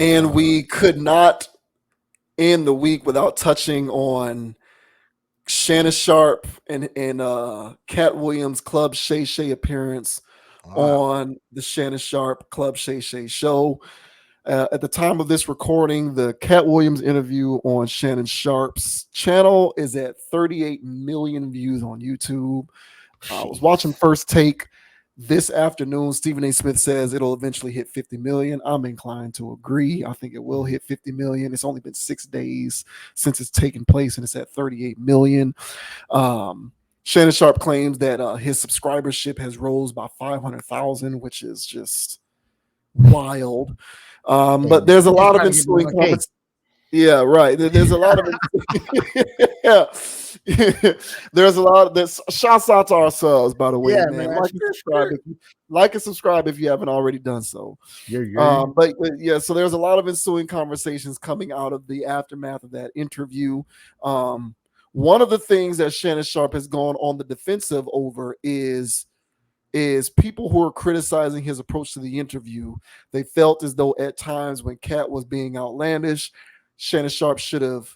And we could not end the week without touching on Shannon Sharpe and Katt Williams' Club Shay Shay appearance on the Shannon Sharpe Club Shay Shay show. At the time of this recording, the Katt Williams interview on Shannon Sharpe's channel is at 38 million views on YouTube. I was watching First Take this afternoon. Stephen A. Smith says it'll eventually hit 50 million. I'm inclined to agree. I think it will hit 50 million. It's only been 6 days since it's taken place, and it's at 38 million. Shannon Sharpe claims that his subscribership has rose by 500,000, which is just wild. But there's a lot of ensuing comments. Yeah, right. There's a lot of yeah. There's a lot of this. Shouts out to ourselves, by the way, man. Like and subscribe if you haven't already done so. But yeah, so there's a lot of ensuing conversations coming out of the aftermath of that interview. One of the things that Shannon Sharpe has gone on the defensive over is people who are criticizing his approach to the interview. They felt as though at times when Katt was being outlandish, Shannon Sharpe should have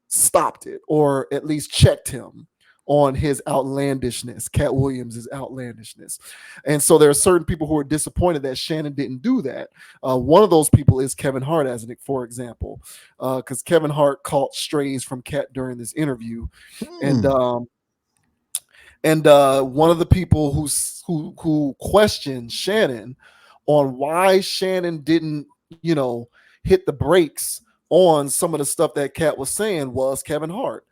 stopped it or at least checked him on his outlandishness, Katt Williams' outlandishness. And so there are certain people who are disappointed that Shannon didn't do that. One of those people is Kevin Hart, for example, because Kevin Hart caught strays from Katt during this interview. And one of the people who questioned Shannon on why Shannon didn't, hit the brakes on some of the stuff that Katt was saying was Kevin Hart.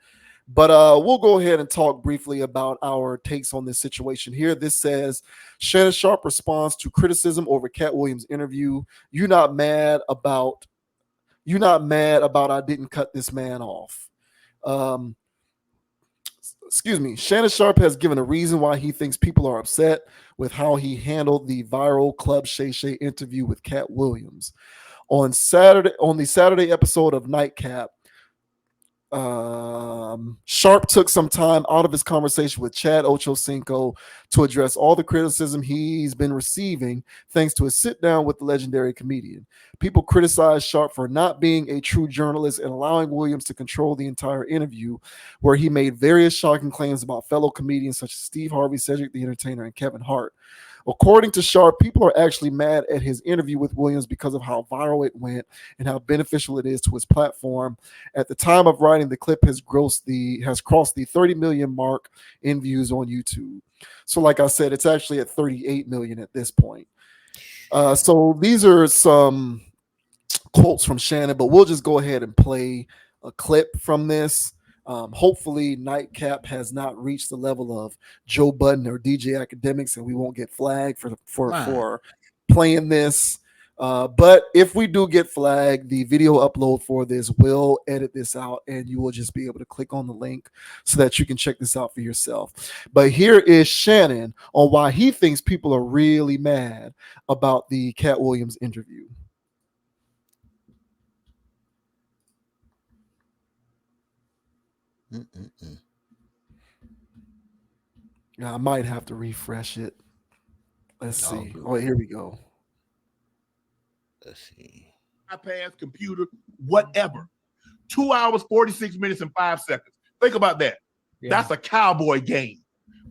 But we'll go ahead and talk briefly about our takes on this situation here. This says, Shannon Sharpe responds to criticism over Katt Williams' interview. You're not mad about I didn't cut this man off. Shannon Sharpe has given a reason why he thinks people are upset with how he handled the viral Club Shay Shay interview with Katt Williams. On the Saturday episode of Nightcap, Sharpe took some time out of his conversation with Chad Ochocinco to address all the criticism he's been receiving thanks to a sit down with the legendary comedian. People criticize Sharpe for not being a true journalist and allowing Williams to control the entire interview, where he made various shocking claims about fellow comedians such as Steve Harvey, Cedric the Entertainer, and Kevin Hart. According to Sharpe, people are actually mad at his interview with Williams because of how viral it went and how beneficial it is to his platform. At the time of writing, the clip has crossed the 30 million mark in views on YouTube. So like I said, it's actually at 38 million at this point. So these are some quotes from Shannon, but we'll just go ahead and play a clip from this. Hopefully Nightcap has not reached the level of Joe Budden or DJ Academics, and we won't get flagged for playing this. But if we do get flagged, the video upload for this will edit this out, and you will just be able to click on the link so that you can check this out for yourself. But here is Shannon on why he thinks people are really mad about the Katt Williams interview. I might have to refresh it. Let's see. Oh, here we go. Let's see. iPad, computer, whatever. 2 hours, 46 minutes, and 5 seconds. Think about that. Yeah. That's a cowboy game.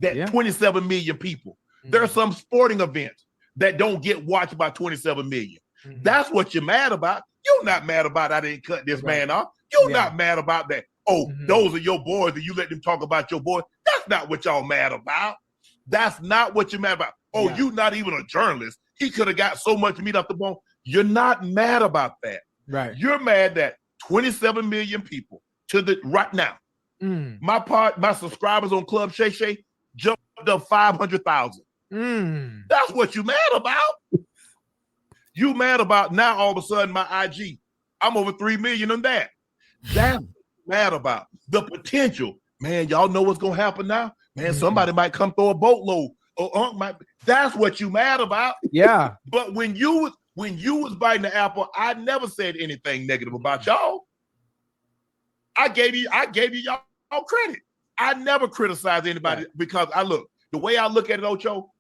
27 million people. Mm-hmm. There are some sporting events that don't get watched by 27 million. Mm-hmm. That's what you're mad about. You're not mad about I didn't cut this man off. You're not mad about that. Oh, those are your boys and you let them talk about your boys. That's not what y'all mad about. That's not what you're mad about. Oh, you're not even a journalist. He could have got so much meat off the bone. You're not mad about that. Right. You're mad that 27 million people right now. My subscribers on Club Shay Shay jumped up 500,000. That's what you mad about. You mad about now all of a sudden my IG, I'm over 3 million on that. That's mad about the potential. Man, y'all know what's gonna happen now. Man, somebody might come throw a boatload. Or that's what you mad about. Yeah. But when you was biting the apple, I never said anything negative about y'all. I gave you y'all credit. I never criticized anybody because the way I look at it, Ocho,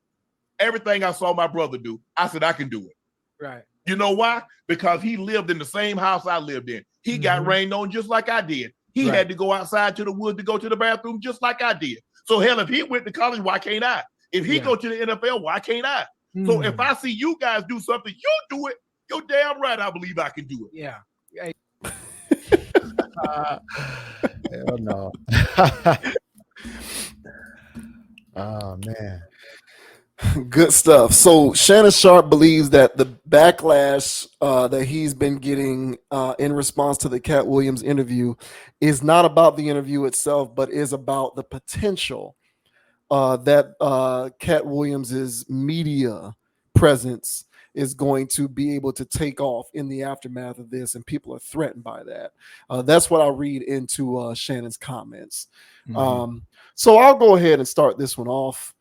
everything I saw my brother do, I said I can do it. Right. You know why? Because he lived in the same house I lived in. He got rained on just like I did. He had to go outside to the woods to go to the bathroom just like I did. So hell, if he went to college, why can't I? If he go to the NFL, why can't I? So if I see you guys do something, you do it. You're damn right. I believe I can do it. Yeah. Hell no. Oh man. Good stuff. So Shannon Sharpe believes that the backlash that he's been getting in response to the Katt Williams interview is not about the interview itself, but is about the potential that Katt Williams's media presence is going to be able to take off in the aftermath of this, and people are threatened by that. That's what I read into Shannon's comments. So I'll go ahead and start this one off.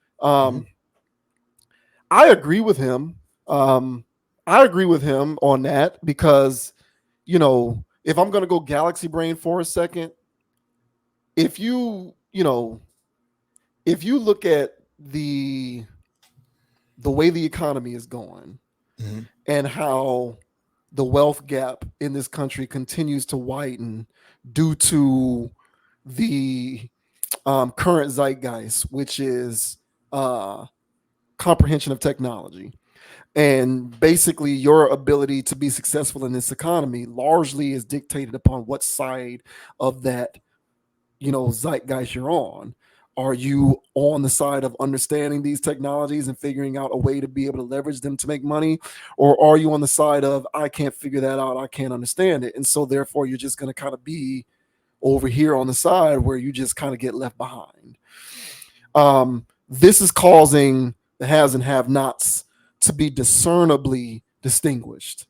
I agree with him. I agree with him on that because, if I'm going to go galaxy brain for a second, if you look at the way the economy is going and how the wealth gap in this country continues to widen due to the current zeitgeist, which is comprehension of technology, and basically your ability to be successful in this economy largely is dictated upon what side of that zeitgeist you're on. Are you on the side of understanding these technologies and figuring out a way to be able to leverage them to make money, or are you on the side of I can't figure that out, I can't understand it, and so therefore you're just going to kind of be over here on the side where you just kind of get left behind? This is causing the haves and have-nots to be discernibly distinguished.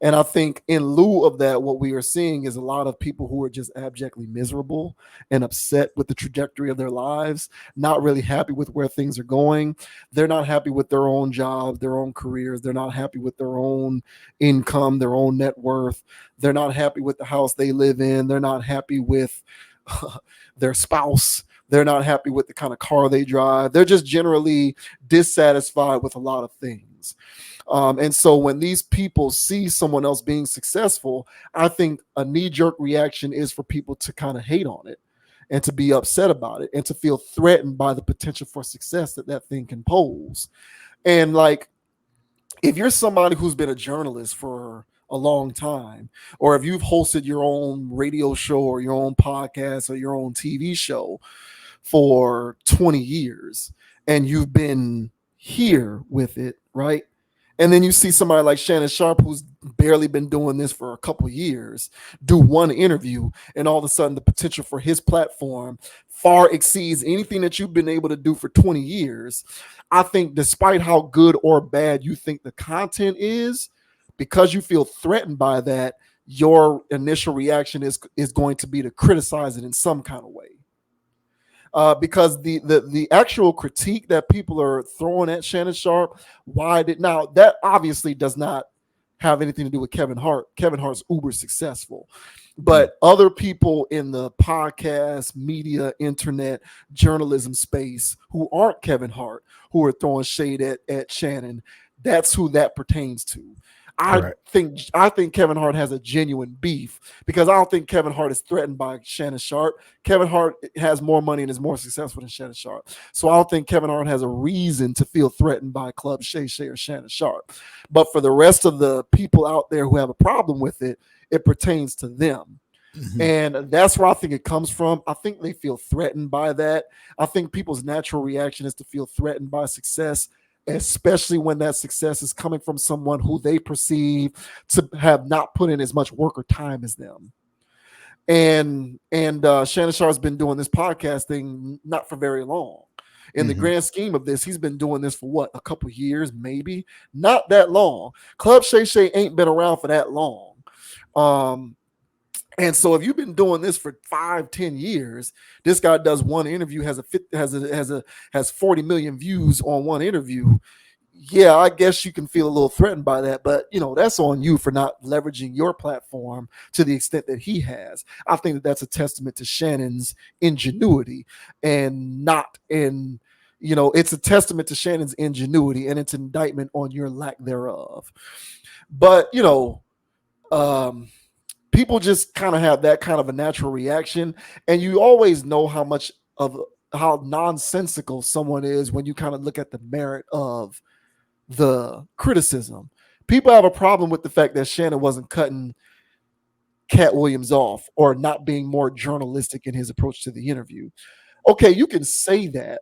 And I think in lieu of that, what we are seeing is a lot of people who are just abjectly miserable and upset with the trajectory of their lives, not really happy with where things are going. They're not happy with their own jobs, their own careers. They're not happy with their own income, their own net worth. They're not happy with the house they live in. They're not happy with their spouse. They're not happy with the kind of car they drive. They're just generally dissatisfied with a lot of things. And so when these people see someone else being successful, I think a knee-jerk reaction is for people to kind of hate on it and to be upset about it and to feel threatened by the potential for success that thing can pose. And like, if you're somebody who's been a journalist for a long time, or if you've hosted your own radio show or your own podcast or your own TV show for 20 years and you've been here with it, right? And then you see somebody like Shannon Sharpe, who's barely been doing this for a couple years, do one interview, and all of a sudden the potential for his platform far exceeds anything that you've been able to do for 20 years. I think despite how good or bad you think the content is, because you feel threatened by that, your initial reaction is going to be to criticize it in some kind of way. Because the actual critique that people are throwing at Shannon Sharpe, now that obviously does not have anything to do with Kevin Hart. Kevin Hart's uber successful, but other people in the podcast, media, internet, journalism space who aren't Kevin Hart, who are throwing shade at Shannon, that's who that pertains to. I think Kevin Hart has a genuine beef because I don't think Kevin Hart is threatened by Shannon Sharpe. Kevin Hart has more money and is more successful than Shannon Sharpe. So I don't think Kevin Hart has a reason to feel threatened by Club Shay Shay or Shannon Sharpe. But for the rest of the people out there who have a problem with it, it pertains to them. And that's where I think it comes from. I think they feel threatened by that. I think people's natural reaction is to feel threatened by success, especially when that success is coming from someone who they perceive to have not put in as much work or time as them. And Shannon Sharpe's been doing this podcast thing not for very long. In the grand scheme of this, he's been doing this for what, a couple years, maybe? Not that long. Club Shay Shay ain't been around for that long. And so if you've been doing this for 5-10 years, this guy does one interview, has 40 million views on one interview. Yeah, I guess you can feel a little threatened by that, but that's on you for not leveraging your platform to the extent that he has. I think that's a testament to Shannon's ingenuity and not in it's a testament to Shannon's ingenuity, and it's an indictment on your lack thereof. But people just kind of have that kind of a natural reaction, and you always know how nonsensical someone is when you kind of look at the merit of the criticism. People have a problem with the fact that Shannon wasn't cutting Katt Williams off or not being more journalistic in his approach to the interview. Okay, you can say that,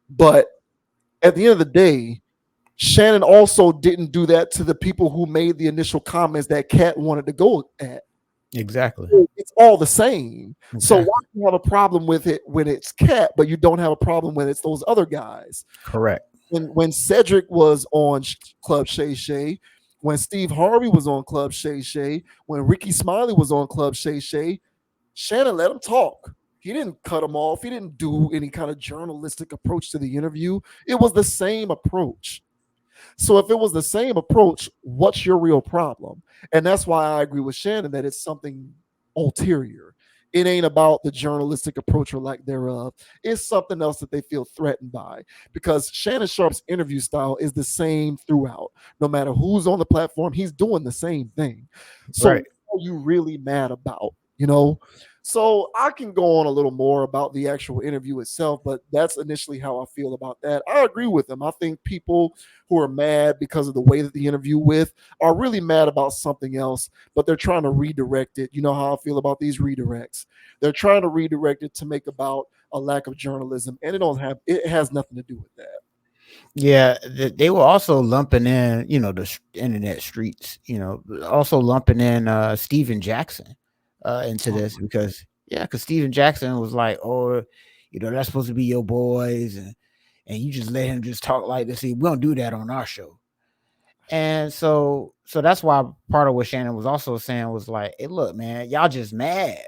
but at the end of the day, Shannon also didn't do that to the people who made the initial comments that Katt wanted to go at. Exactly. It's all the same. So why do you have a problem with it when it's Katt, but you don't have a problem when it's those other guys? Correct. When Cedric was on Club Shay Shay, when Steve Harvey was on Club Shay Shay, when Ricky Smiley was on Club Shay Shay, Shannon let him talk. He didn't cut him off. He didn't do any kind of journalistic approach to the interview. It was the same approach. So if it was the same approach, what's your real problem? And that's why I agree with Shannon that it's something ulterior. It ain't about the journalistic approach or lack thereof. It's something else that they feel threatened by, because Shannon Sharpe's interview style is the same throughout. No matter who's on the platform, he's doing the same thing. So Right. what are you really mad about? So I can go on a little more about the actual interview itself, but that's initially how I feel about that. I agree with him. I think people who are mad because of the way that the interview with are really mad about something else, but they're trying to redirect it. You know how I feel about these redirects. They're trying to redirect it to make about a lack of journalism, and it has nothing to do with that. Yeah, they were also lumping in, the internet streets, also lumping in Steven Jackson into this because Steven Jackson was like, oh, that's supposed to be your boys, and you just let him just talk like this. We don't do that on our show. And so that's why part of what Shannon was also saying was like, hey, look, man, y'all just mad.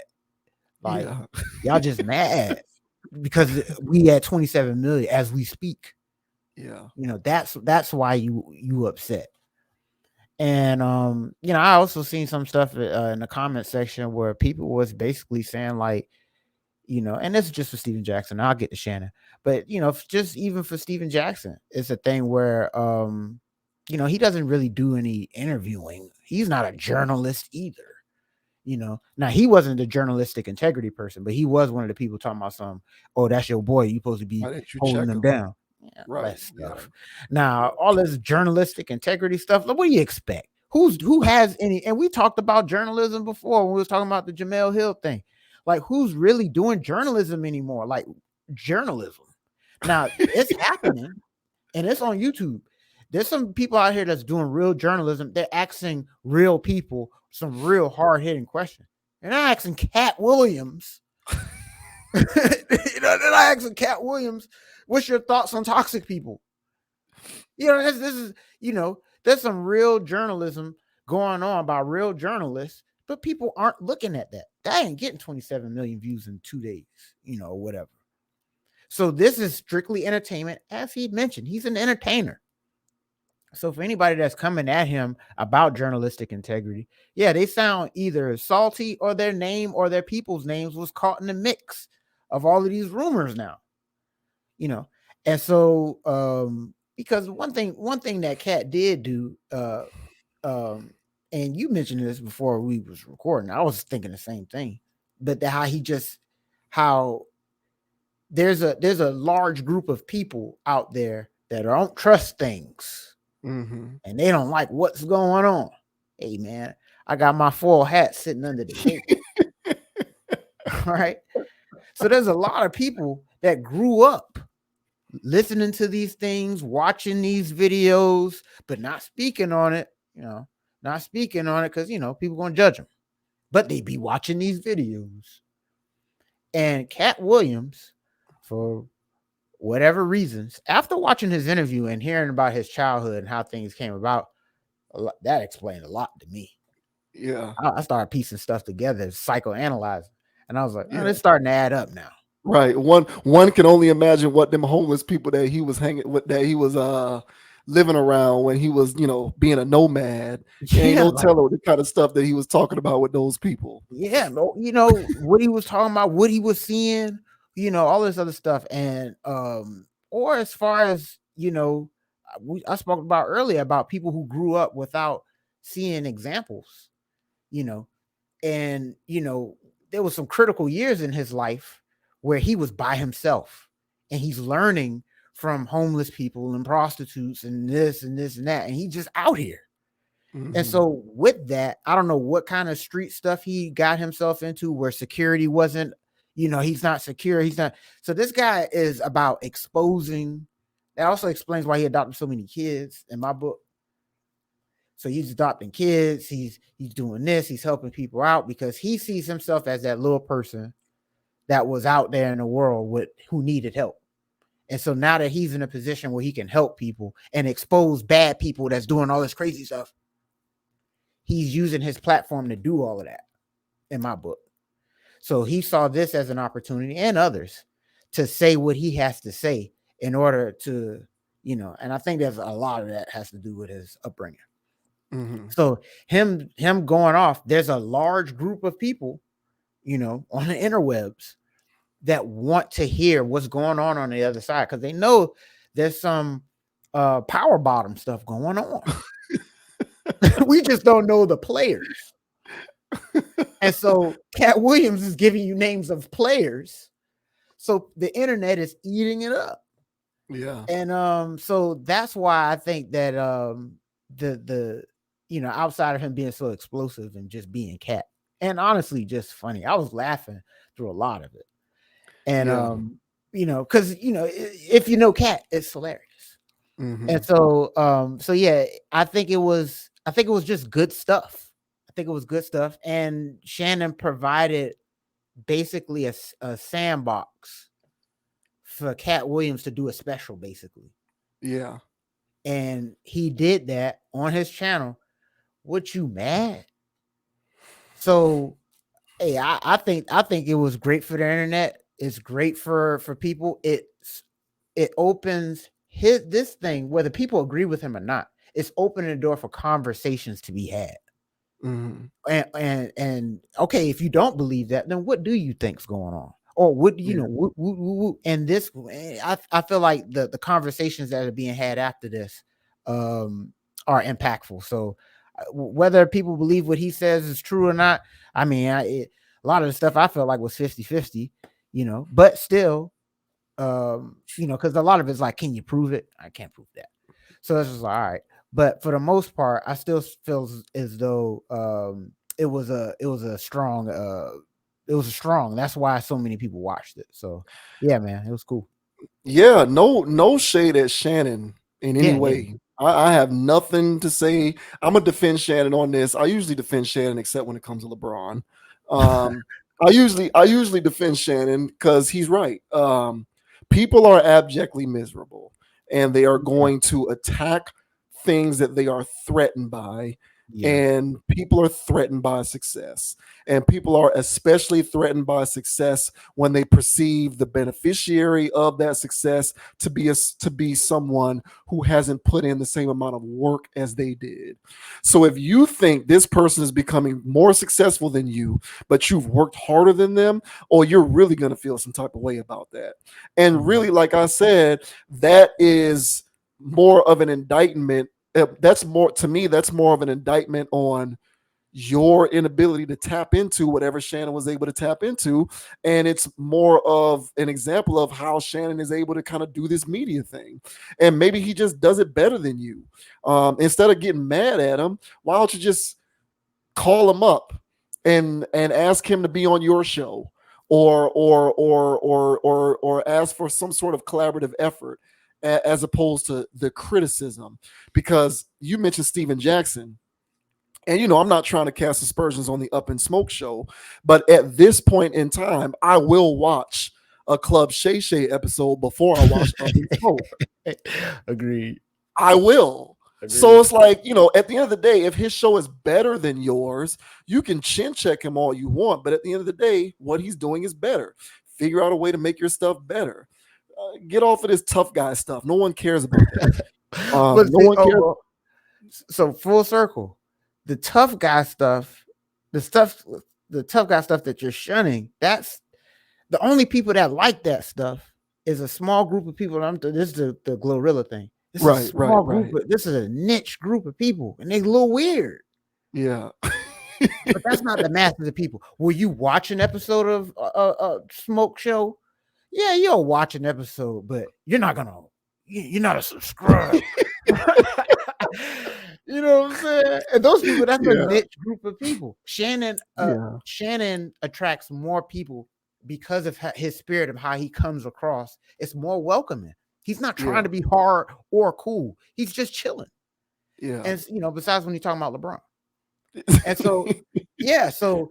Like, y'all just mad because we at 27 million as we speak. Yeah. That's why you upset. And I also seen some stuff in the comment section where people was basically saying like, and this is just for Steven Jackson. I'll get to Shannon, but just even for Steven Jackson, it's a thing where he doesn't really do any interviewing. He's not a journalist either. Now he wasn't a journalistic integrity person, but he was one of the people talking about some, oh, that's your boy, you supposed to be holding them down. Yeah, right. Stuff. Yeah. Now, all this journalistic integrity stuff, what do you expect? Who has any? And we talked about journalism before when we was talking about the Jamel Hill thing. Like, who's really doing journalism anymore? Like, journalism. Now, it's happening, and it's on YouTube. There's some people out here that's doing real journalism. They're asking real people some real hard-hitting questions. And I'm asking Katt Williams. They're asking Katt Williams, what's your thoughts on toxic people? This is, there's some real journalism going on by real journalists, but people aren't looking at that. That ain't getting 27 million views in 2 days, or whatever. So this is strictly entertainment. As he mentioned, he's an entertainer. So for anybody that's coming at him about journalistic integrity, they sound either salty or their name or their people's names was caught in the mix of all of these rumors now. And so because one thing that Katt did do, and you mentioned this before we was recording, I was thinking the same thing, but how there's a large group of people out there that don't trust things. Mm-hmm. And they don't like what's going on. Hey, man, I got my full hat sitting under the table. All right. So there's a lot of people that grew up listening to these things, watching these videos, but not speaking on it, because, people going to judge them. But they be watching these videos. And Katt Williams, for whatever reasons, after watching his interview and hearing about his childhood and how things came about, that explained a lot to me. Yeah. I started piecing stuff together, psychoanalyzing, and I was like, it's starting to add up now. Right. One can only imagine what them homeless people that he was hanging with, that he was living around when he was, being a nomad. Ain't no telling the kind of stuff that he was talking about with those people. Yeah, what he was talking about, what he was seeing, all this other stuff. And or as far as, I spoke about earlier about people who grew up without seeing examples, and there was some critical years in his life where he was by himself and he's learning from homeless people and prostitutes and this and this and that, and he's just out here. And so with that, I don't know what kind of street stuff he got himself into where security wasn't, he's not secure. He's not. So this guy is about exposing. That also explains why he adopted so many kids in my book. So he's adopting kids. He's doing this. He's helping people out because he sees himself as that little person that was out there in the world who needed help. And so now that he's in a position where he can help people and expose bad people that's doing all this crazy stuff, he's using his platform to do all of that in my book. So he saw this as an opportunity, and others, to say what he has to say in order to, and I think there's a lot of that has to do with his upbringing. So him going off, there's a large group of people, on the interwebs that want to hear what's going on the other side, because they know there's some power bottom stuff going on. We just don't know the players. And so Katt Williams is giving you names of players. So the internet is eating it up. Yeah. And so that's why I think that the outside of him being so explosive and just being Katt, and honestly just funny, I was laughing through a lot of it. And because if you know Katt, it's hilarious. And so I think it was just good stuff. I think it was good stuff. And Shannon provided basically a sandbox for Katt Williams to do a special, basically. Yeah. And he did that on his channel. What, you mad? So, hey, I think it was great for the internet. It's great for people. It opens this thing, whether people agree with him or not. It's opening the door for conversations to be had. And okay, if you don't believe that, then what do you think's going on? Or what and this, I feel like the conversations that are being had after this are impactful. So whether people believe what he says is true or not, I mean, a lot of the stuff I felt like was 50-50, but still, because a lot of it's like, can you prove it? I can't prove that. So it's just like, all right. But for the most part, I still feel as though it was a strong. That's why so many people watched it. So yeah, man, it was cool. Yeah, no shade at Shannon in any way. Yeah. I have nothing to say. I'm gonna defend Shannon on this. I usually defend Shannon except when it comes to LeBron. I usually defend Shannon because he's right. People are abjectly miserable, and they are going to attack things that they are threatened by. Yeah. And people are threatened by success, and people are especially threatened by success when they perceive the beneficiary of that success to be someone who hasn't put in the same amount of work as they did. So if you think this person is becoming more successful than you, but you've worked harder than them, or you're really going to feel some type of way about that. And really, like I said, that is more of an indictment. That's more of an indictment on your inability to tap into whatever Shannon was able to tap into. And it's more of an example of how Shannon is able to kind of do this media thing. And maybe he just does it better than you. Instead of getting mad at him, why don't you just call him up and ask him to be on your show, or ask for some sort of collaborative effort, as opposed to the criticism. Because you mentioned Steven Jackson, and I'm not trying to cast aspersions on the Up in Smoke show, but at this point in time, I will watch a Club Shay Shay episode before I watch Up in Smoke. Agreed. I will. Agreed. So it's like, at the end of the day, if his show is better than yours, you can chin check him all you want, but at the end of the day, what he's doing is better. Figure out a way to make your stuff better. Get off of this tough guy stuff. No one cares about that. One cares. So full circle, the tough guy stuff, the tough guy stuff that you're shunning, that's the only people that like that stuff is a small group of people. This is the Glorilla thing. This is a Right, small right. group. This is a niche group of people, and they a little weird. Yeah. But that's not the masses of people. Will you watch an episode of a smoke show? Yeah, you'll watch an episode, but you're not a subscriber. You know what I'm saying? And those people, that's a niche group of people. Shannon attracts more people because of his spirit of how he comes across. It's more welcoming. He's not trying to be hard or cool. He's just chilling. Yeah. And besides when you're talking about LeBron. And so, so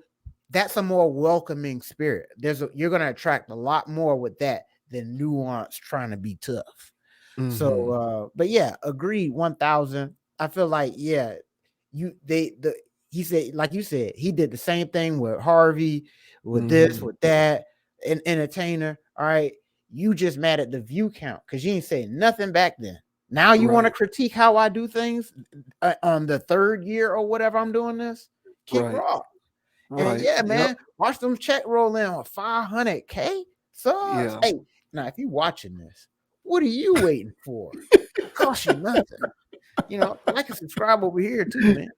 that's a more welcoming spirit. You're going to attract a lot more with that than nuance trying to be tough. Mm-hmm. So, but agreed. 1,000. I feel like, he said, like you said, he did the same thing with Harvey, with this, with that, an entertainer. All right. You just mad at the view count because you ain't saying nothing back then. Now you want to critique how I do things on the third year or whatever I'm doing this? Kick rock. Right. And man, watch them check roll in on 500K subs. Yeah. Hey, now if you watching this, what are you waiting for? It costs you nothing. Like and subscribe over here too, man.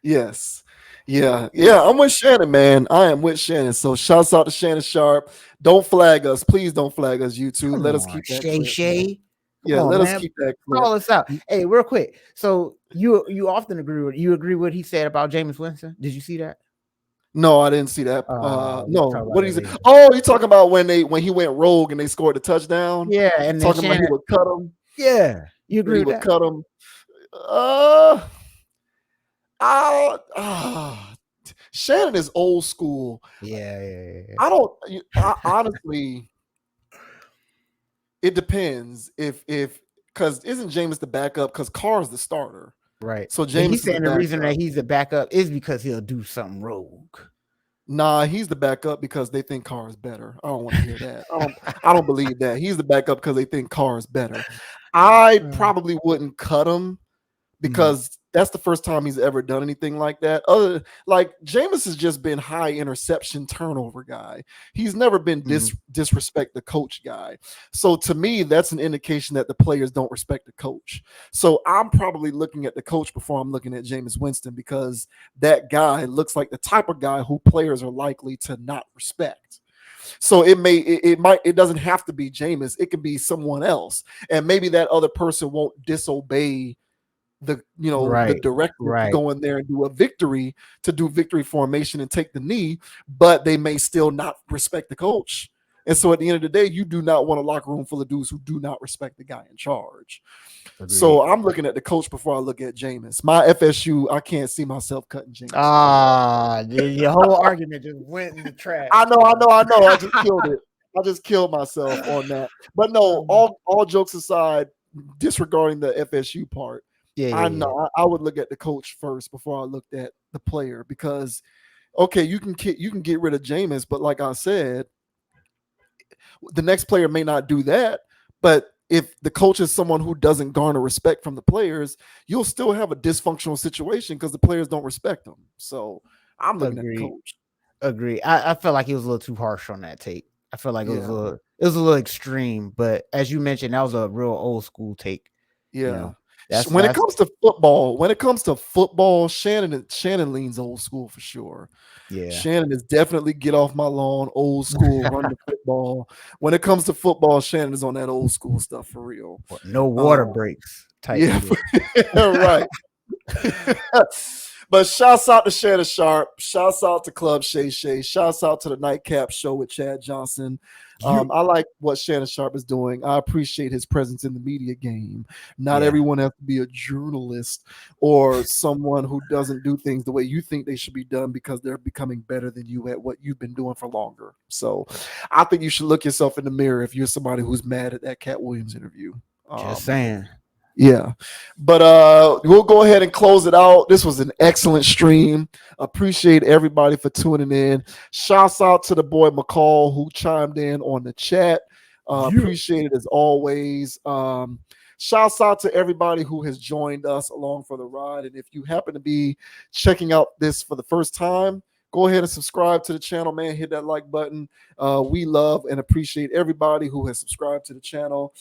Yes. Yeah. I'm with Shannon, man. I am with Shannon. So shouts out to Shannon Sharpe. Don't flag us. Please don't flag us, YouTube. Let us keep that Shay Shay. Yeah, let us keep that clip. Call us out. Hey, real quick. So you often agree what he said about Jameis Winston? Did you see that? No, I didn't see that. No. What did he say? Oh, you talking about when he went rogue and they scored the touchdown? Yeah, and talking about he would cut him. Yeah, you agree with that? Cut him. Shannon is old school. Yeah. I honestly, it depends because isn't Jameis the backup? Because Carr's the starter, right? So Jameis, he's saying the reason that he's the backup is because he'll do something rogue. Nah, he's the backup because they think Carr is better. I don't want to hear that. I don't believe that. He's the backup because they think Carr is better. I probably wouldn't cut him because that's the first time he's ever done anything like that. Jameis has just been high interception turnover guy. He's never been disrespect the coach guy. So to me, that's an indication that the players don't respect the coach. So I'm probably looking at the coach before I'm looking at Jameis Winston because that guy looks like the type of guy who players are likely to not respect. So it doesn't have to be Jameis. It could be someone else. And maybe that other person won't disobey the director to go in there and do victory formation and take the knee, but they may still not respect the coach. And so at the end of the day, you do not want a locker room full of dudes who do not respect the guy in charge. Agreed. So I'm looking at the coach before I look at Jameis. My FSU, I can't see myself cutting Jameis. Your whole argument just went in the trash. I know. I just killed it. I just killed myself on that. But no, all jokes aside, disregarding the FSU part, I would look at the coach first before I looked at the player because, okay, you can get rid of Jameis, but like I said, the next player may not do that. But if the coach is someone who doesn't garner respect from the players, you'll still have a dysfunctional situation because the players don't respect them. So I'm looking at the coach. Agree. I felt like he was a little too harsh on that take. I felt like it was a little extreme. But as you mentioned, that was a real old school take. Yeah. When it comes to football, Shannon leans old school for sure. Yeah, Shannon is definitely get off my lawn, old school, run the football. When it comes to football, Shannon is on that old school stuff for real. No water breaks type. Right. But shouts out to Shannon Sharpe. Shouts out to Club Shay Shay. Shouts out to the Nightcap Show with Chad Johnson. I like what Shannon Sharpe is doing. I appreciate his presence in the media game. Not everyone has to be a journalist or someone who doesn't do things the way you think they should be done because they're becoming better than you at what you've been doing for longer. So I think you should look yourself in the mirror if you're somebody who's mad at that Katt Williams interview. Just saying. Yeah, but we'll go ahead and close it out. This was an excellent stream. Appreciate everybody for tuning in. Shouts out to the boy McCall who chimed in on the chat. Appreciate it as always. Shouts out to everybody who has joined us along for the ride. And if you happen to be checking out this for the first time, go ahead and subscribe to the channel, man. Hit that like button. We love and appreciate everybody who has subscribed to the channel.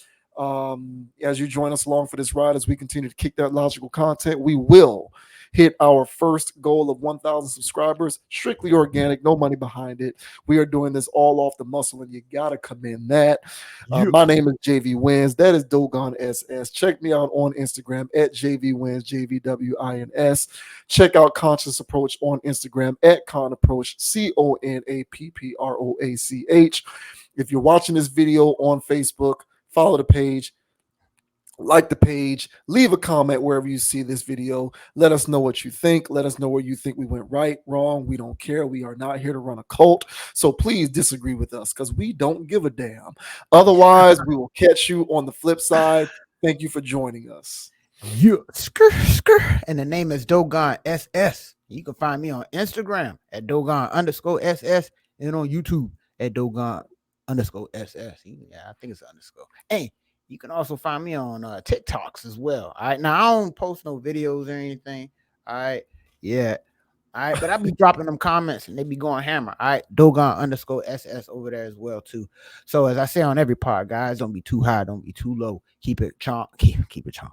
As you join us along for this ride, as we continue to kick that logical content, we will hit our first goal of 1,000 subscribers, strictly organic, no money behind it. We are doing this all off the muscle, and you got to commend that. My name is JV Wins. That is Dogon SS. Check me out on Instagram at JV Wins, JVWINS. Check out Conscious Approach on Instagram at Con Approach, CONAPPROACH. If you're watching this video on Facebook, follow the page, like the page, leave a comment wherever you see this video. Let us know what you think. Let us know where you think we went right, wrong. We don't care. We are not here to run a cult. So please disagree with us because we don't give a damn. Otherwise, we will catch you on the flip side. Thank you for joining us. And the name is Dogon SS. You can find me on Instagram at Dogon_SS and on YouTube at Dogon_SS. Yeah, I think it's underscore. Hey, you can also find me on TikToks as well. All right. Now, I don't post no videos or anything. All right. Yeah. All right. But I be dropping them comments and they be going hammer. All right. Dogon_SS over there as well, too. So, as I say on every part, guys, don't be too high. Don't be too low. Keep it calm. Keep it calm.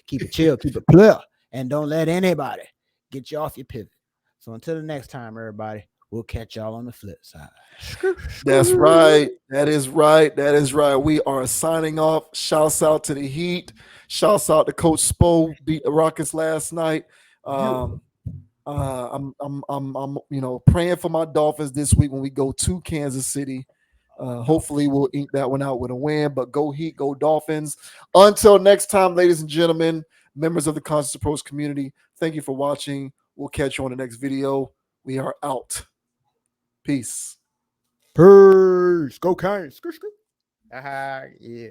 Keep it chill. Keep it clear. And don't let anybody get you off your pivot. So, until the next time, everybody. We'll catch y'all on the flip side. That's right. That is right. That is right. We are signing off. Shouts out to the Heat. Shouts out to Coach Spo. Beat the Rockets last night. I'm praying for my Dolphins this week when we go to Kansas City. Hopefully we'll ink that one out with a win. But go Heat, go Dolphins. Until next time, ladies and gentlemen, members of the Conscious Approach community, thank you for watching. We'll catch you on the next video. We are out. Peace. Go Canes. Yeah.